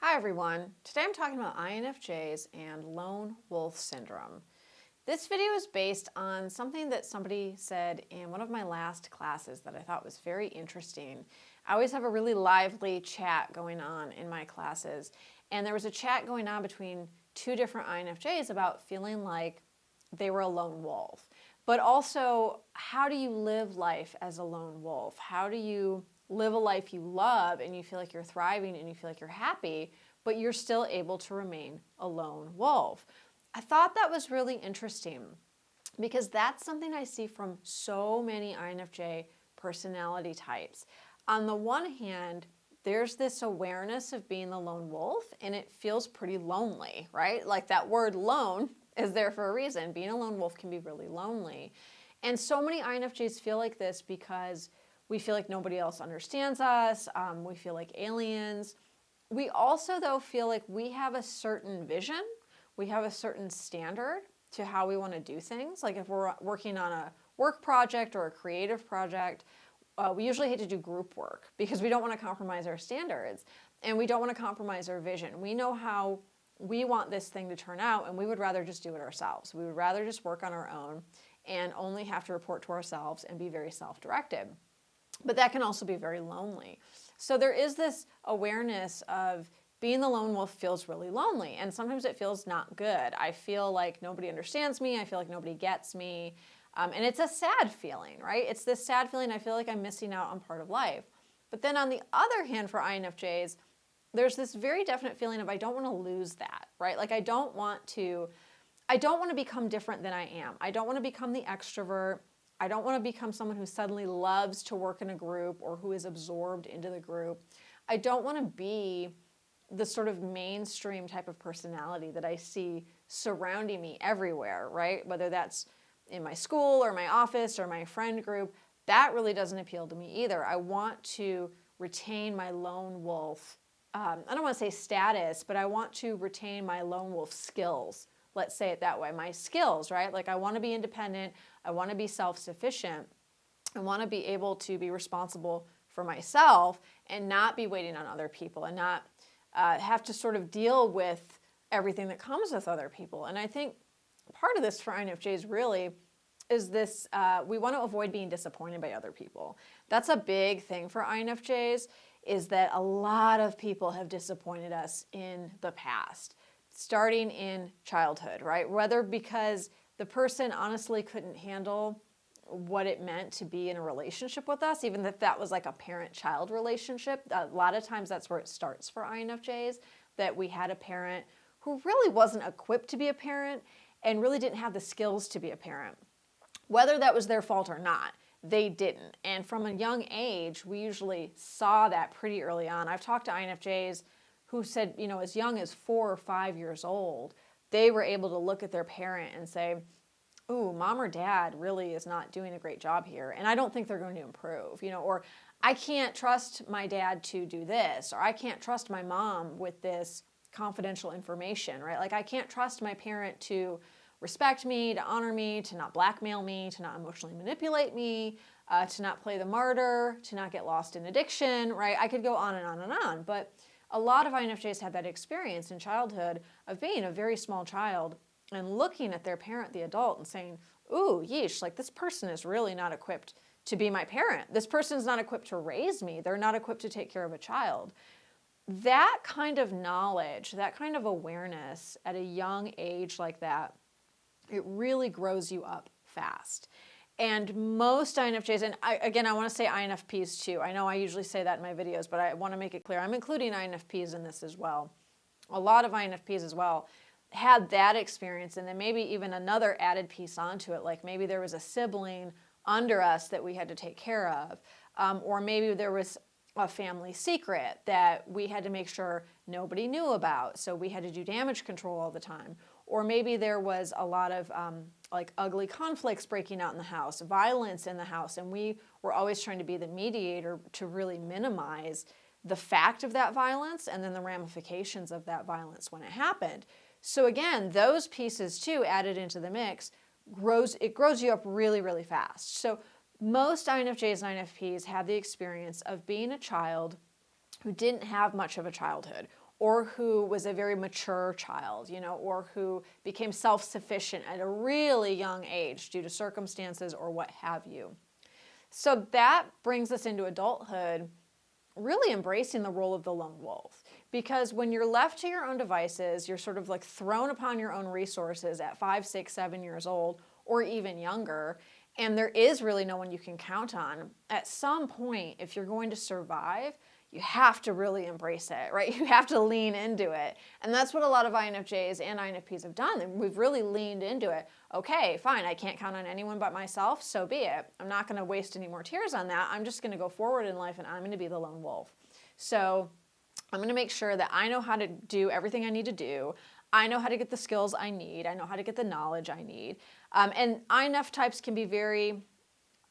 Hi everyone, today I'm talking about INFJs and lone wolf syndrome. This video is based on something that somebody said in one of my last classes that I thought was very interesting. I always have a really lively chat going on in my classes, and there was a chat going on between two different INFJs about feeling like they were a lone wolf. But also, how do you live life as a lone wolf? How do you live a life you love and you feel like you're thriving and you feel like you're happy, but you're still able to remain a lone wolf? I thought that was really interesting because that's something I see from so many INFJ personality types. On the one hand, there's this awareness of being the lone wolf and it feels pretty lonely, right? Like that word lone is there for a reason. Being a lone wolf can be really lonely. And so many INFJs feel like this because we feel like nobody else understands us. We feel like aliens. We also, though, feel like we have a certain vision. We have a certain standard to how we want to do things. Like if we're working on a work project or a creative project, we usually hate to do group work because we don't want to compromise our standards and we don't want to compromise our vision. We know how we want this thing to turn out and we would rather just do it ourselves. We would rather just work on our own and only have to report to ourselves and be very self-directed. But that can also be very lonely. So there is this awareness of being the lone wolf feels really lonely, and sometimes it feels not good. I feel like nobody understands me. I feel like nobody gets me. And it's a sad feeling, right? It's this sad feeling. I feel like I'm missing out on part of life. But then on the other hand, for INFJs, there's this very definite feeling of I don't want to lose that, right? Like I don't want to become different than I am. I don't want to become the extrovert. I don't want to become someone who suddenly loves to work in a group or who is absorbed into the group. I don't want to be the sort of mainstream type of personality that I see surrounding me everywhere, right? Whether that's in my school or my office or my friend group, that really doesn't appeal to me either. I want to retain my lone wolf, I don't want to say status, but I want to retain my lone wolf skills. Let's say it that way. My skills, right? Like I want to be independent. I want to be self-sufficient. I want to be able to be responsible for myself and not be waiting on other people and not have to sort of deal with everything that comes with other people. And I think part of this for INFJs really is this, we want to avoid being disappointed by other people. That's a big thing for INFJs, is that a lot of people have disappointed us in the past, starting in childhood, right? Whether because the person honestly couldn't handle what it meant to be in a relationship with us, even if that was like a parent-child relationship. A lot of times that's where it starts for INFJs, that we had a parent who really wasn't equipped to be a parent and really didn't have the skills to be a parent. Whether that was their fault or not, they didn't. And from a young age, we usually saw that pretty early on. I've talked to INFJs who said, as young as 4 or 5 years old, they were able to look at their parent and say, ooh, mom or dad really is not doing a great job here, and I don't think they're going to improve, or I can't trust my dad to do this, or I can't trust my mom with this confidential information, right? Like I can't trust my parent to respect me, to honor me, to not blackmail me, to not emotionally manipulate me, to not play the martyr, to not get lost in addiction, right? I could go on and on and on, but a lot of INFJs had that experience in childhood of being a very small child and looking at their parent, the adult, and saying, ooh, yeesh, like this person is really not equipped to be my parent. This person's not equipped to raise me. They're not equipped to take care of a child. That kind of knowledge, that kind of awareness at a young age like that, it really grows you up fast. And most INFJs, and I want to say INFPs too. I know I usually say that in my videos, but I want to make it clear. I'm including INFPs in this as well. A lot of INFPs as well had that experience, and then maybe even another added piece onto it, like maybe there was a sibling under us that we had to take care of, or maybe there was a family secret that we had to make sure nobody knew about, so we had to do damage control all the time. Or maybe there was a lot of like ugly conflicts breaking out in the house, violence in the house, and we were always trying to be the mediator to really minimize the fact of that violence and then the ramifications of that violence when it happened. So again, those pieces too added into the mix grows you up really, really fast. So most INFJs and INFPs have the experience of being a child who didn't have much of a childhood, or who was a very mature child, or who became self-sufficient at a really young age due to circumstances or what have you. So that brings us into adulthood, really embracing the role of the lone wolf. Because when you're left to your own devices, you're sort of like thrown upon your own resources at 5, 6, 7 years old, or even younger, and there is really no one you can count on. At some point, if you're going to survive, you have to really embrace it, right? You have to lean into it. And that's what a lot of INFJs and INFPs have done. We've really leaned into it. Okay, fine, I can't count on anyone but myself, so be it. I'm not going to waste any more tears on that. I'm just going to go forward in life, and I'm going to be the lone wolf. So I'm going to make sure that I know how to do everything I need to do. I know how to get the skills I need. I know how to get the knowledge I need. And INF types can be very,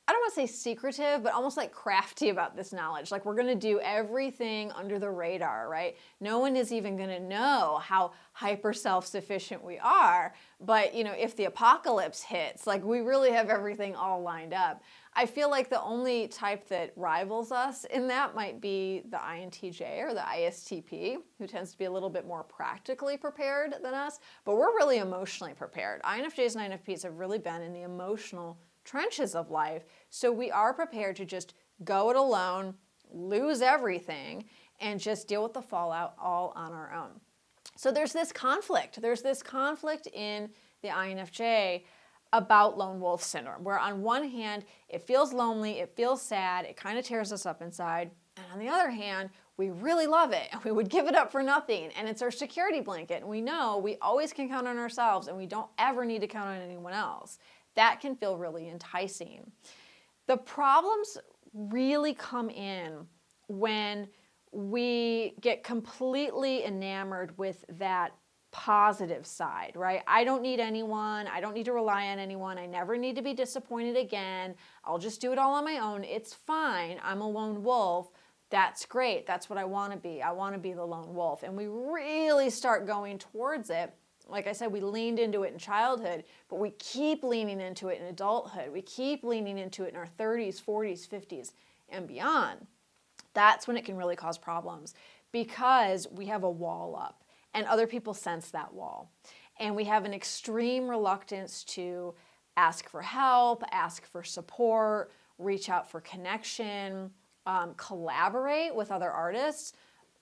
I don't want to say secretive, but almost like crafty about this knowledge. Like, we're going to do everything under the radar, right? No one is even going to know how hyper self-sufficient we are. But, if the apocalypse hits, like, we really have everything all lined up. I feel like the only type that rivals us in that might be the INTJ or the ISTP, who tends to be a little bit more practically prepared than us, but we're really emotionally prepared. INFJs and INFPs have really been in the emotional trenches of life, so we are prepared to just go it alone, lose everything, and just deal with the fallout all on our own. So there's this conflict. There's this conflict in the INFJ about lone wolf syndrome, where on one hand, it feels lonely, it feels sad, it kind of tears us up inside, and on the other hand, we really love it, and we would give it up for nothing, and it's our security blanket, and we know we always can count on ourselves, and we don't ever need to count on anyone else. That can feel really enticing. The problems really come in when we get completely enamored with that positive side, right? I don't need anyone. I don't need to rely on anyone. I never need to be disappointed again. I'll just do it all on my own. It's fine. I'm a lone wolf. That's great. That's what I want to be. I want to be the lone wolf. And we really start going towards it. Like I said, we leaned into it in childhood, but we keep leaning into it in adulthood. We keep leaning into it in our 30s, 40s, 50s, and beyond. That's when it can really cause problems, because we have a wall up. And other people sense that wall. And we have an extreme reluctance to ask for help, ask for support, reach out for connection, collaborate with other artists.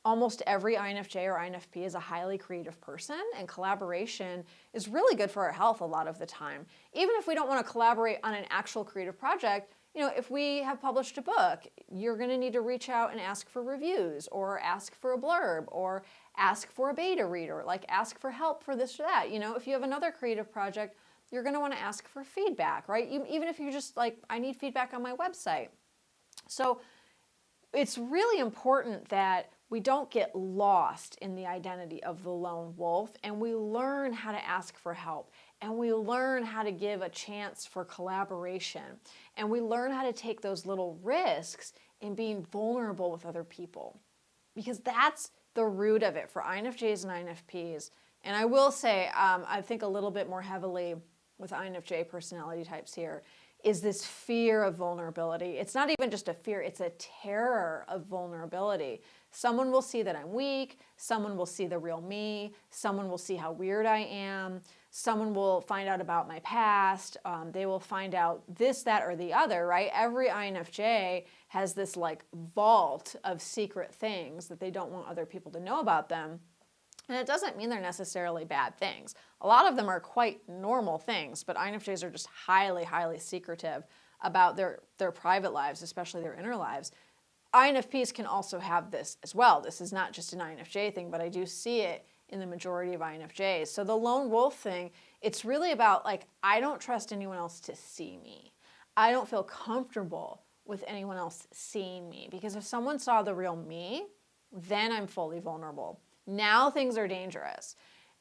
Almost every INFJ or INFP is a highly creative person, and collaboration is really good for our health a lot of the time. Even if we don't want to collaborate on an actual creative project, if we have published a book, you're going to need to reach out and ask for reviews, or ask for a blurb, or ask for a beta reader, like ask for help for this or that. If you have another creative project, you're going to want to ask for feedback, right? Even if you're just like, I need feedback on my website. So it's really important that we don't get lost in the identity of the lone wolf, and we learn how to ask for help, and we learn how to give a chance for collaboration, and we learn how to take those little risks in being vulnerable with other people, because that's the root of it for INFJs and INFPs. And I will say, I think a little bit more heavily with INFJ personality types here, is this fear of vulnerability. It's not even just a fear, it's a terror of vulnerability. Someone will see that I'm weak, someone will see the real me, someone will see how weird I am, someone will find out about my past, they will find out this, that, or the other, right? Every INFJ has this like vault of secret things that they don't want other people to know about them. And it doesn't mean they're necessarily bad things. A lot of them are quite normal things, but INFJs are just highly, highly secretive about their private lives, especially their inner lives. INFPs can also have this as well. This is not just an INFJ thing, but I do see it in the majority of INFJs. So the lone wolf thing, it's really about like, I don't trust anyone else to see me. I don't feel comfortable with anyone else seeing me, because if someone saw the real me, then I'm fully vulnerable. Now things are dangerous.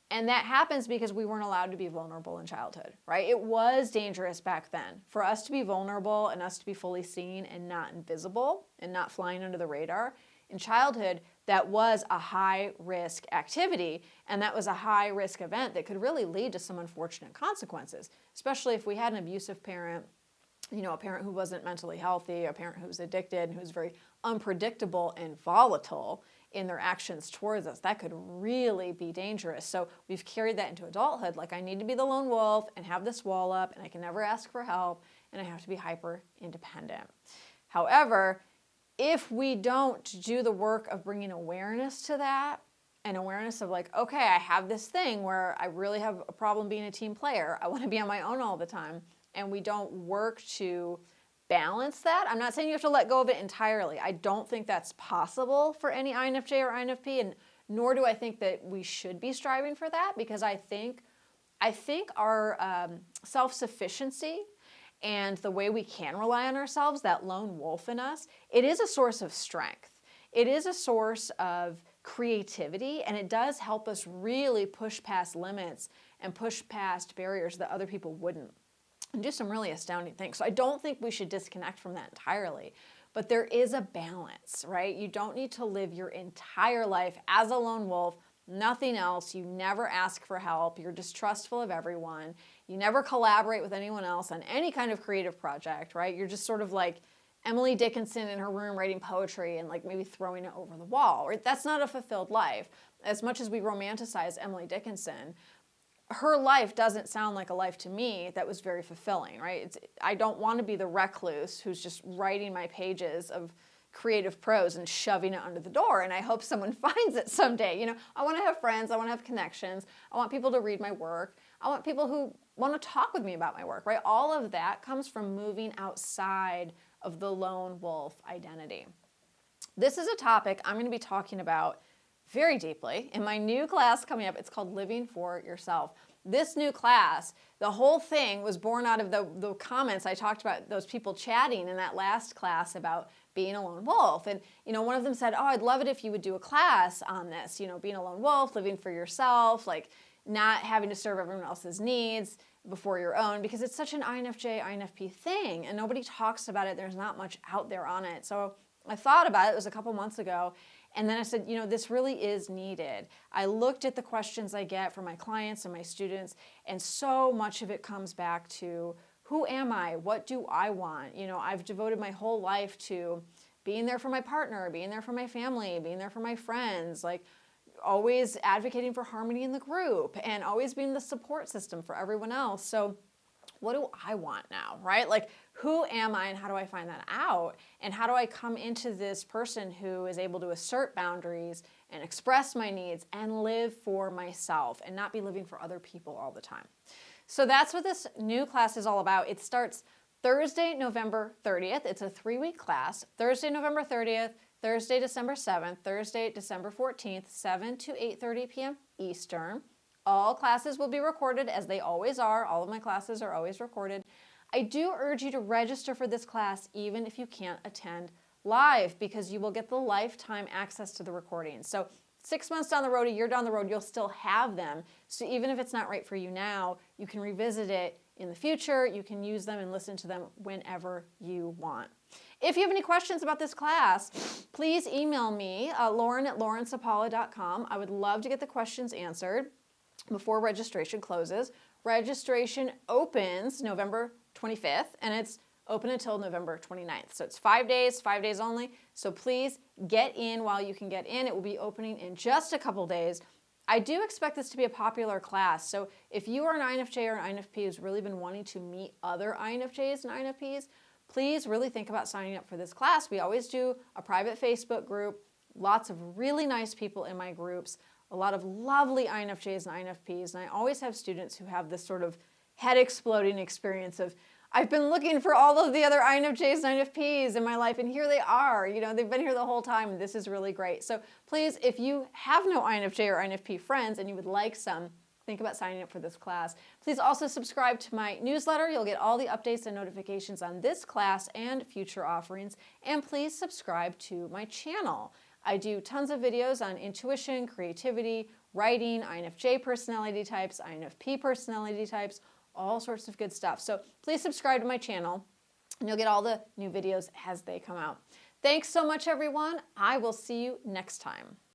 And that happens because we weren't allowed to be vulnerable in childhood, right? It was dangerous back then. For us to be vulnerable and us to be fully seen and not invisible and not flying under the radar, in childhood, that was a high-risk activity, and that was a high-risk event that could really lead to some unfortunate consequences, especially if we had an abusive parent, a parent who wasn't mentally healthy, a parent who's addicted, and who's very unpredictable and volatile in their actions towards us. That could really be dangerous. So we've carried that into adulthood. Like, I need to be the lone wolf and have this wall up, and I can never ask for help, and I have to be hyper independent. However, if we don't do the work of bringing awareness to that, and awareness of like, okay, I have this thing where I really have a problem being a team player. I want to be on my own all the time. And we don't work to balance that. I'm not saying you have to let go of it entirely. I don't think that's possible for any INFJ or INFP, and nor do I think that we should be striving for that, because I think our self-sufficiency and the way we can rely on ourselves, that lone wolf in us, it is a source of strength. It is a source of creativity, and it does help us really push past limits and push past barriers that other people wouldn't, and do some really astounding things. So I don't think we should disconnect from that entirely, but there is a balance, right? You don't need to live your entire life as a lone wolf, nothing else. You never ask for help. You're distrustful of everyone. You never collaborate with anyone else on any kind of creative project, right? You're just sort of like Emily Dickinson in her room writing poetry and like maybe throwing it over the wall. Right? That's not a fulfilled life. As much as we romanticize Emily Dickinson, her life doesn't sound like a life to me that was very fulfilling, right? I don't want to be the recluse who's just writing my pages of creative prose and shoving it under the door, and I hope someone finds it someday. I want to have friends, I want to have connections, I want people to read my work, I want people who want to talk with me about my work, right? All of that comes from moving outside of the lone wolf identity. This is a topic I'm going to be talking about very deeply in my new class coming up. It's called Living for Yourself. This new class, the whole thing was born out of the comments I talked about, those people chatting in that last class about being a lone wolf. And, one of them said, oh, I'd love it if you would do a class on this, being a lone wolf, living for yourself, like not having to serve everyone else's needs before your own, because it's such an INFJ, INFP thing, and nobody talks about it. There's not much out there on it. So I thought about it. It was a couple months ago. And then I said, this really is needed. I looked at the questions I get from my clients and my students, and so much of it comes back to, who am I? What do I want? I've devoted my whole life to being there for my partner, being there for my family, being there for my friends, like always advocating for harmony in the group, and always being the support system for everyone else. So what do I want now, right? Like, who am I, and how do I find that out? And how do I come into this person who is able to assert boundaries and express my needs and live for myself and not be living for other people all the time? So that's what this new class is all about. It starts Thursday, November 30th. It's a 3-week class. Thursday, November 30th, Thursday, December 7th, Thursday, December 14th, 7 to 8:30 p.m. Eastern. All classes will be recorded, as they always are. All of my classes are always recorded. I do urge you to register for this class even if you can't attend live, because you will get the lifetime access to the recordings. So 6 months down the road, a year down the road, you'll still have them. So even if it's not right for you now, you can revisit it in the future. You can use them and listen to them whenever you want. If you have any questions about this class, please email me, lauren@laurensapala.com. I would love to get the questions answered before registration closes. Registration opens November 25th, and it's open until November 29th. So it's 5 days only. So please get in while you can get in. It will be opening in just a couple days. I do expect this to be a popular class. So if you are an INFJ or an INFP who's really been wanting to meet other INFJs and INFPs, please really think about signing up for this class. We always do a private Facebook group, lots of really nice people in my groups, a lot of lovely INFJs and INFPs, and I always have students who have this sort of head-exploding experience of, I've been looking for all of the other INFJs and INFPs in my life, and here they are. They've been here the whole time, and this is really great. So please, if you have no INFJ or INFP friends and you would like some, think about signing up for this class. Please also subscribe to my newsletter. You'll get all the updates and notifications on this class and future offerings. And please subscribe to my channel. I do tons of videos on intuition, creativity, writing, INFJ personality types, INFP personality types, all sorts of good stuff. So please subscribe to my channel, and you'll get all the new videos as they come out. Thanks so much, everyone. I will see you next time.